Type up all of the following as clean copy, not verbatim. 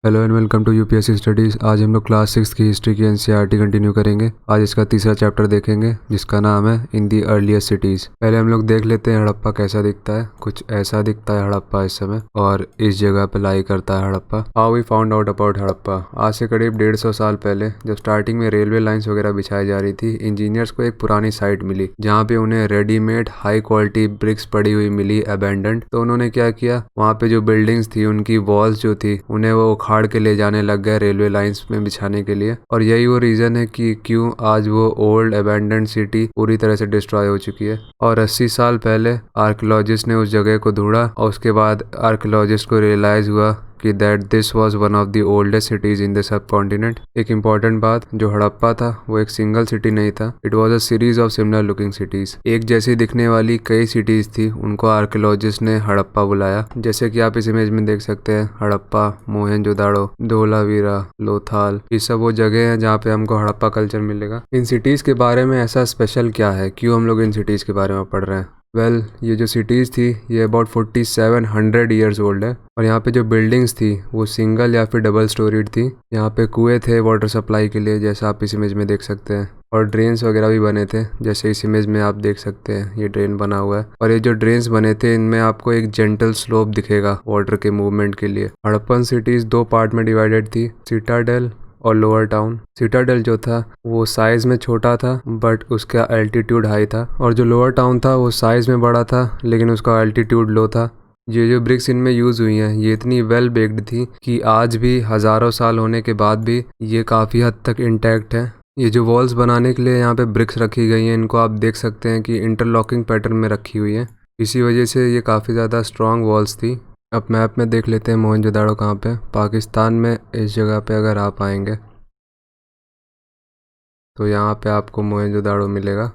Hello and welcome to UPSC studies. आज हम लोग क्लास 6 की हिस्ट्री की एनसीईआरटी कंटिन्यू करेंगे। आज इसका तीसरा चैप्टर देखेंगे जिसका नाम है इन दी अर्लीस्ट सिटीज़। पहले हम लोग देख लेते हैं हड़प्पा कैसा दिखता है। कुछ ऐसा दिखता है हड़प्पा इस समय, और इस जगह पे लाई करता है Harappa. How we found out about Harappa. आज से करीब 150 साल पहले जब स्टार्टिंग में रेलवे लाइन्स वगैरह बिछाई जा रही थी, इंजीनियर्स को एक पुरानी साइट मिली जहाँ पे उन्हें रेडीमेड हाई क्वालिटी ब्रिक्स पड़ी हुई मिली अबेंडेंड। तो उन्होंने क्या किया, वहाँ पे जो बिल्डिंग्स थी उनकी वॉल्स जो थी उन्हें वो उखाड़ के ले जाने लग गए रेलवे लाइंस में बिछाने के लिए। और यही वो रीजन है कि क्यों आज वो ओल्ड अबैंडन्ड सिटी पूरी तरह से डिस्ट्रॉय हो चुकी है। और 80 साल पहले आर्कियोलॉजिस्ट ने उस जगह को ढूंढा और उसके बाद आर्कियोलॉजिस्ट को रियलाइज हुआ कि that this was one of the oldest cities in the sub continent. एक इम्पॉर्टेंट बात, जो हड़प्पा था वो एक सिंगल सिटी नहीं था, it was a series of similar looking cities. एक जैसी दिखने वाली कई सिटीज थी, उनको आर्कियोलॉजिस्ट ने हड़प्पा बुलाया। जैसे कि आप इस इमेज में देख सकते हैं, हड़प्पा, मोहनजोदाड़ो, धोलावीरा, लोथाल, ये सब वो जगह हैं जहाँ पे हमको हड़प्पा कल्चर मिलेगा। इन सिटीज के बारे में ऐसा स्पेशल क्या है, क्यों हम लोग इन सिटीज के बारे में पढ़ रहे हैं? वेल, ये जो सिटीज़ थी ये अबाउट 4700 ईयर्स ओल्ड है। और यहाँ पे जो बिल्डिंग्स थी वो सिंगल या फिर डबल स्टोरीड थी। यहाँ पे कुएं थे वाटर सप्लाई के लिए, जैसा आप इस इमेज में देख सकते हैं। और ड्रेन्स वगैरह भी बने थे, जैसे इस इमेज में आप देख सकते हैं ये ड्रेन बना हुआ है। और ये जो ड्रेन्स बने थे इनमें आपको एक जेंटल स्लोप दिखेगा वाटर के मूवमेंट के लिए। हड़प्पन सिटीज़ दो पार्ट में डिवाइडेड थी, सिटाडेल और लोअर टाउन। सिटाडेल जो था वो साइज में छोटा था बट उसका एल्टीट्यूड हाई था, और जो लोअर टाउन था वो साइज में बड़ा था लेकिन उसका एल्टीट्यूड लो था। ये जो ब्रिक्स इनमें यूज़ हुई हैं ये इतनी वेल बेक्ड थी कि आज भी हज़ारों साल होने के बाद भी ये काफ़ी हद तक इंटैक्ट है। ये जो वॉल्स बनाने के लिए यहाँ पे ब्रिक्स रखी गई हैं, इनको आप देख सकते हैं कि इंटरलॉकिंग पैटर्न में रखी हुई है। इसी वजह से ये काफ़ी ज़्यादा स्ट्रॉन्ग वॉल्स थी। अब मैप में देख लेते हैं मोहनजोदाड़ो कहाँ पे। पाकिस्तान में इस जगह पे अगर आप आएंगे तो यहाँ पे आपको मोहनजोदाड़ो मिलेगा,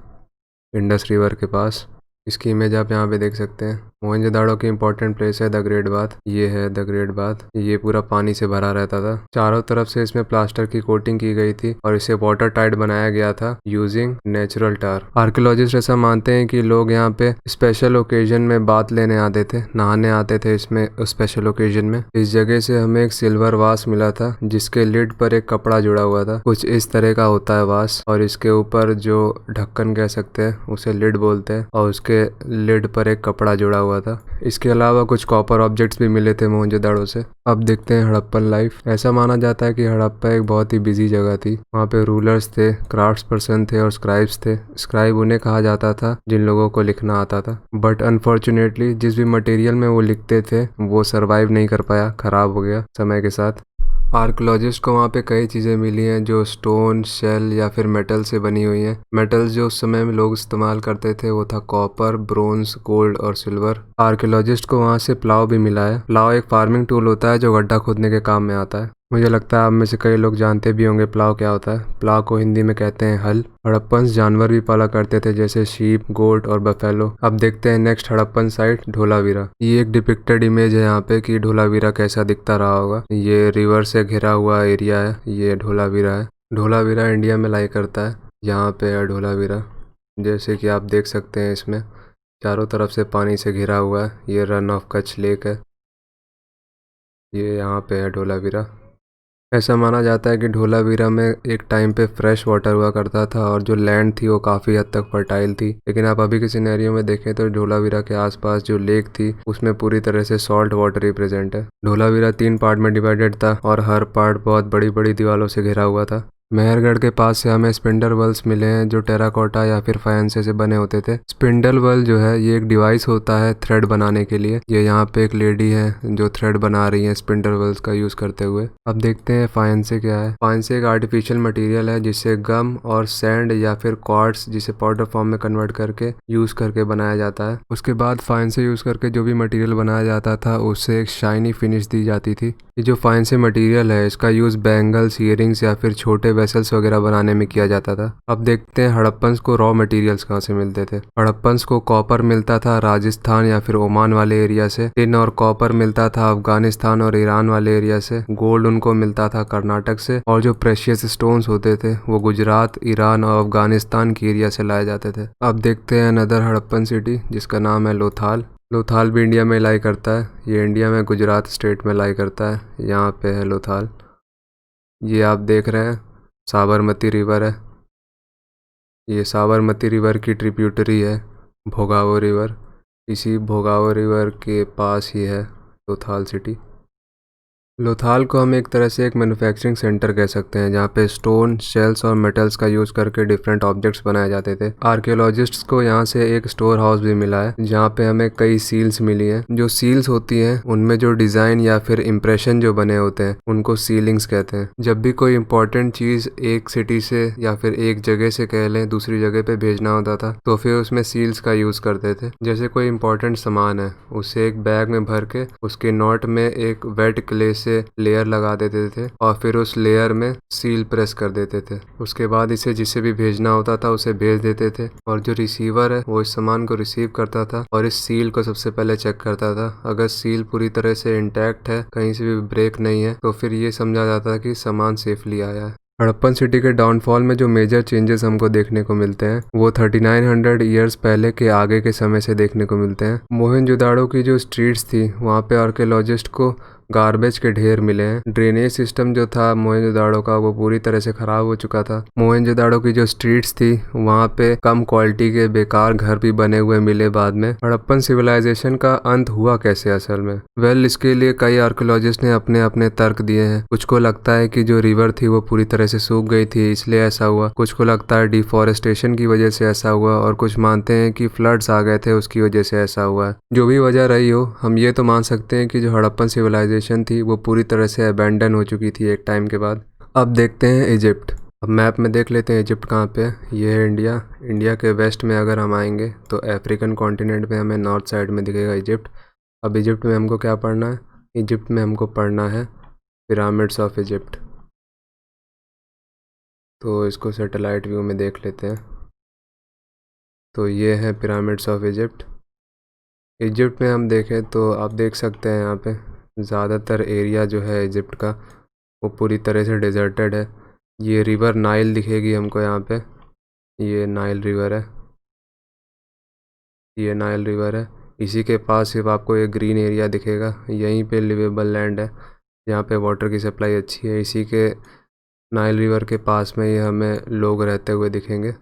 इंडस रिवर के पास। इसकी इमेज आप यहाँ पे देख सकते हैं। मोहनजोदाड़ो की इंपॉर्टेंट प्लेस है द ग्रेट बाथ। ये है द ग्रेट बाथ। ये पूरा पानी से भरा रहता था। चारों तरफ से इसमें प्लास्टर की कोटिंग की गई थी और इसे वाटर टाइट बनाया गया था यूजिंग नेचुरल टार। आर्कियोलॉजिस्ट ऐसा मानते हैं कि लोग यहाँ पे स्पेशल ओकेजन में बात लेने आते थे, नहाने आते थे इसमें स्पेशल ओकेजन में। इस जगह से हमें एक सिल्वर वास मिला था जिसके लिड पर एक कपड़ा जुड़ा हुआ था। कुछ इस तरह का होता है वास, और इसके ऊपर जो ढक्कन कह सकते हैं उसे लिड बोलते हैं, और उसके लिड पर एक कपड़ा जुड़ा हुआ था। इसके अलावा कुछ कॉपर ऑब्जेक्ट्स भी मिले थे मोहनजोदाड़ो से। अब देखते हैं हड़प्पन लाइफ। ऐसा माना जाता है कि हड़प्पा एक बहुत ही बिजी जगह थी। वहाँ पे रूलर्स थे, क्राफ्ट्स पर्सन थे और स्क्राइब्स थे। स्क्राइब उन्हें कहा जाता था जिन लोगों को लिखना आता था, बट अनफॉर्चुनेटली जिस भी मटेरियल में वो लिखते थे वो सर्वाइव नहीं कर पाया, खराब हो गया समय के साथ। आर्कियोलॉजिस्ट को वहाँ पे कई चीज़ें मिली हैं जो स्टोन, शेल या फिर मेटल से बनी हुई हैं। मेटल्स जो उस समय में लोग इस्तेमाल करते थे वो था कॉपर, ब्रोंज, गोल्ड और सिल्वर। आर्कियोलॉजिस्ट को वहाँ से प्लाव भी मिला है। प्लाव एक फार्मिंग टूल होता है जो गड्ढा खोदने के काम में आता है। मुझे लगता है आप में से कई लोग जानते भी होंगे प्लाव क्या होता है। प्लाव को हिंदी में कहते हैं हल। हड़प्पन जानवर भी पाला करते थे जैसे शीप, गोट और बफेलो। अब देखते हैं नेक्स्ट हड़प्पन साइट धोलावीरा। ये एक डिपिक्टेड इमेज है यहाँ पे कि धोलावीरा कैसा दिखता रहा होगा। ये रिवर से घिरा हुआ एरिया है, ये धोलावीरा है। धोलावीरा इंडिया में लाई करता है, यहाँ पे है धोलावीरा। जैसे कि आप देख सकते हैं इसमें चारों तरफ से पानी से घिरा हुआ है। ये रन ऑफ कच्छ लेक है, ये यहाँ पे है धोलावीरा। ऐसा माना जाता है कि धोलावीरा में एक टाइम पे फ्रेश वाटर हुआ करता था और जो लैंड थी वो काफ़ी हद तक फर्टाइल थी। लेकिन आप अभी के सिनेरियो में देखें तो धोलावीरा के आसपास जो लेक थी उसमें पूरी तरह से सॉल्ट वाटर ही प्रेजेंट है। धोलावीरा 3 पार्ट में डिवाइडेड था और हर पार्ट बहुत बड़ी बड़ी दीवारों से घिरा हुआ था। मेहरगढ़ के पास से हमें स्पिंडल वल्स मिले हैं जो टेराकोटा या फिर फायंसे से बने होते थे। स्पिंडल वल जो है ये एक डिवाइस होता है थ्रेड बनाने के लिए। ये यहाँ पे एक लेडी है जो थ्रेड बना रही है स्पिंडल वल्स का यूज करते हुए। अब देखते हैं फायंसे क्या है। फायंसे एक आर्टिफिशियल मटेरियल है जिसे गम और सैंड या फिर क्वार्ट्स जिसे पाउडर फॉर्म में कन्वर्ट करके यूज करके बनाया जाता है। उसके बाद फायंसे यूज करके जो भी मटेरियल बनाया जाता था उससे एक शाइनी फिनिश दी जाती थी। ये जो फायंसे मटेरियल है इसका यूज बैंगल्स, ईयरिंग्स या फिर छोटे वेसल्स वगैरह बनाने में किया जाता था। अब देखते हैं हड़प्पन्स को रॉ मटेरियल्स कहाँ से मिलते थे। हड़प्पन्स को कॉपर मिलता था राजस्थान या फिर ओमान वाले एरिया से। टिन और कॉपर मिलता था अफगानिस्तान और ईरान वाले एरिया से। गोल्ड उनको मिलता था कर्नाटक से, और जो प्रेशियस स्टोन्स होते थे वो गुजरात, ईरान और अफगानिस्तान की एरिया से लाए जाते थे। अब देखते हैं अनदर हड़प्पन सिटी जिसका नाम है लोथाल। लोथाल भी इंडिया में लाई करता है। ये इंडिया में गुजरात स्टेट में लाई करता है। यहाँ पे है लोथाल। ये आप देख रहे हैं साबरमती रिवर है। ये साबरमती रिवर की ट्रिब्यूटरी है भोगावो रिवर। इसी भोगावो रिवर के पास ही है लोथाल सिटी। लोथाल को हम एक तरह से एक मैन्युफैक्चरिंग सेंटर कह सकते हैं, जहाँ पे स्टोन, शेल्स और मेटल्स का यूज करके डिफरेंट ऑब्जेक्ट्स बनाए जाते थे। आर्कियोलॉजिस्ट्स को यहाँ से एक स्टोर हाउस भी मिला है, जहाँ पे हमें कई सील्स मिली हैं। जो सील्स होती हैं उनमें जो डिजाइन या फिर इम्प्रेशन जो बने होते हैं उनको सीलिंग्स कहते हैं। जब भी कोई इंपॉर्टेंट चीज एक सिटी से या फिर एक जगह से कह लें दूसरी जगह पे भेजना होता था तो फिर उसमें सील्स का यूज करते थे। जैसे कोई इंपॉर्टेंट सामान है उसे एक बैग में भर के उसके नॉट में एक वेट क्ले से लेयर लगा देते थे और फिर उस लेयर में सील प्रेस कर देते थे। उसके बाद इसे जिसे भी भेजना होता था उसे भेज देते थे और जो रिसीवर है वो इस सामान को रिसीव करता था और इस सील को सबसे पहले चेक करता था। अगर सील पूरी तरह से इंटैक्ट है, कहीं से भी ब्रेक नहीं है, तो फिर ये समझा जाता है कि सामान सेफली आया है। हड़प्पन सिटी के डाउनफॉल में जो मेजर चेंजेस हमको देखने को मिलते हैं वो 3900 ईयर्स पहले के आगे के समय से देखने को मिलते हैं। मोहनजोदाड़ो की जो स्ट्रीट्स थी वहाँ पे आर्कियोलॉजिस्ट को गार्बेज के ढेर मिले हैं। ड्रेनेज सिस्टम जो था मोहनजोदाड़ो का वो पूरी तरह से खराब हो चुका था। मोहनजोदाड़ो की जो स्ट्रीट्स थी वहाँ पे कम क्वालिटी के बेकार घर भी बने हुए मिले बाद में। हड़प्पन सिविलाइजेशन का अंत हुआ कैसे असल में? इसके लिए कई आर्कियोलॉजिस्ट ने अपने अपने तर्क दिए हैं। कुछ को लगता है कि जो रिवर थी वो पूरी तरह से सूख गई थी इसलिए ऐसा हुआ। कुछ को लगता है डिफॉरेस्टेशन की वजह से ऐसा हुआ और कुछ मानते हैं कि फ्लड्स आ गए थे उसकी वजह से ऐसा हुआ है। जो भी वजह रही हो, हम ये तो मान सकते हैं कि जो हड़प्पन सिविलाइजेशन थी वो पूरी तरह से अबैंडन हो चुकी थी एक टाइम के बाद। अब देखते हैं इजिप्ट। अब मैप में देख लेते हैं इजिप्ट कहाँ पे है। ये है इंडिया। इंडिया के वेस्ट में अगर हम आएंगे तो अफ्रीकन कॉन्टिनेंट में हमें नॉर्थ साइड में दिखेगा इजिप्ट। अब इजिप्ट में हमको क्या पढ़ना है? इजिप्ट में हमको पढ़ना है पिरामिड्स ऑफ इजिप्ट। तो इसको सैटेलाइट व्यू में देख लेते हैं। तो ये है पिरामिड्स ऑफ इजिप्ट। इजिप्ट में हम देखें तो आप देख सकते हैं यहाँ पे ज़्यादातर एरिया जो है इजिप्ट का वो पूरी तरह से डिजर्टेड है। ये रिवर नाइल दिखेगी हमको यहाँ पे। ये नाइल रिवर है। ये नाइल रिवर है। इसी के पास सिर्फ आपको एक ग्रीन एरिया दिखेगा। यहीं पे लिवेबल लैंड है जहाँ पे वाटर की सप्लाई अच्छी है। इसी के नाइल रिवर के पास में ही हमें लोग रहते हुए दिखेंगे।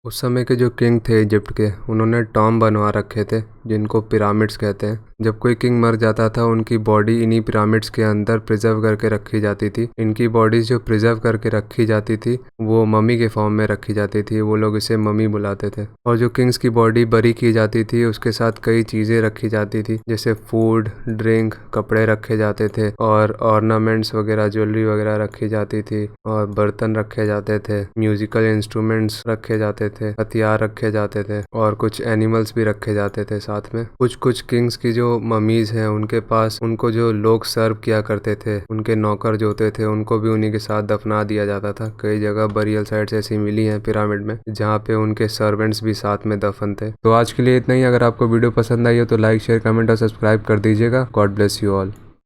उस समय के जो किंग थे इजिप्ट के, उन्होंने टॉम बनवा रखे थे जिनको पिरामिड्स कहते हैं। जब कोई किंग मर जाता था उनकी बॉडी इन्हीं पिरामिड्स के अंदर प्रिजर्व करके रखी जाती थी। इनकी बॉडीज जो प्रिजर्व करके रखी जाती थी वो मम्मी के फॉर्म में रखी जाती थी। वो लोग इसे मम्मी बुलाते थे। और जो किंग्स की बॉडी बरी की जाती थी उसके साथ कई चीज़ें रखी जाती थी, जैसे फूड, ड्रिंक, कपड़े रखे जाते थे और ऑर्नामेंट्स वगैरह, ज्वेलरी वगैरह रखी जाती थी और बर्तन रखे जाते थे, म्यूजिकल इंस्ट्रूमेंट्स रखे जाते थे, हथियार रखे जाते थे और कुछ एनिमल्स भी रखे जाते थे साथ में। कुछ किंग्स की जो ममीज हैं उनके पास उनको जो लोग सर्व किया करते थे, उनके नौकर जो होते थे, उनको भी उन्हीं के साथ दफना दिया जाता था। कई जगह बरियल साइट्स ऐसी मिली हैं पिरामिड में जहाँ पे उनके सर्वेंट्स भी साथ में दफन थे। तो आज के लिए इतना ही। अगर आपको वीडियो पसंद आई हो तो लाइक, शेयर, कमेंट और सब्सक्राइब कर दीजिएगा। God bless you all.